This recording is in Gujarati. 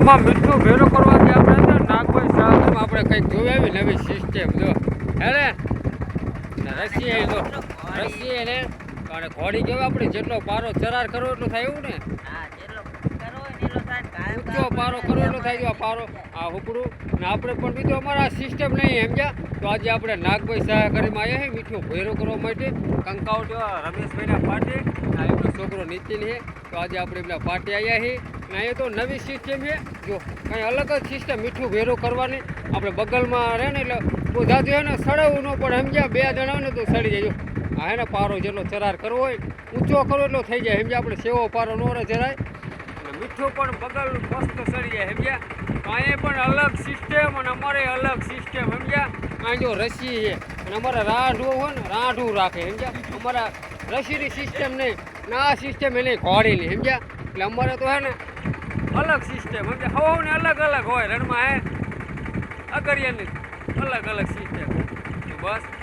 માં મીઠું ભેરો કરવાથી આપણે અંદર નાગભાઈ સાહેબ આપણે કંઈક જોઈ આવી નવી સિસ્ટમ જો હેને રસી આવી તો રસી એને અને ઘોડી કહેવાય આપણે જેટલો પારો ચરાર કરવો એટલો થાય એવું ને ઊંચો પારો કરવો એટલો થાય જો આ પારો આ હુકડું ને આપણે પણ બીજું અમારા સિસ્ટમ નહીં સમજ્યા તો આજે આપણે નાગભાઈ સહકારીમાં આવ્યા છે મીઠું ભેરો કરવા માટે કંકાવટ રમેશભાઈના પાટે એમનો છોકરો નીતિન છે તો આજે આપણે એમના પાટે આવ્યા છીએ ને અહીંયા તો નવી સિસ્ટમ છે જો કંઈ અલગ જ સિસ્ટમ મીઠું ભેરો કરવાની આપણે બગલમાં રહે ને એટલે બધા જો ને સડાવવું ન પડે સમજ્યા બે જણા હોય ને તો સડી જાય જો હા એને પારો જેટલો ચરાર કરવો હોય ઊંચો કરવો એટલો થઈ જાય સમજ્યા આપણે સેવો પારો ન રહે જરાય અને મીઠું પણ બગલ મસ્ત સડી જાય સમજ્યા અહીંયા પણ અલગ સિસ્ટમ અને અમારે અલગ સિસ્ટમ સમજ્યા અહીં જો રસી છે અને અમારે રાઢું હોય ને રાઢું રાખે સમજ્યા અમારા રસીની સિસ્ટમ નહીં ના આ સિસ્ટમ એ નહીં ઘોડીની સમજ્યા એટલે અમારે તો હે ને અલગ સિસ્ટમ સમજ્યા હવાને અલગ અલગ હોય રણમાં હે અગરિયાની અલગ અલગ સિસ્ટમ બસ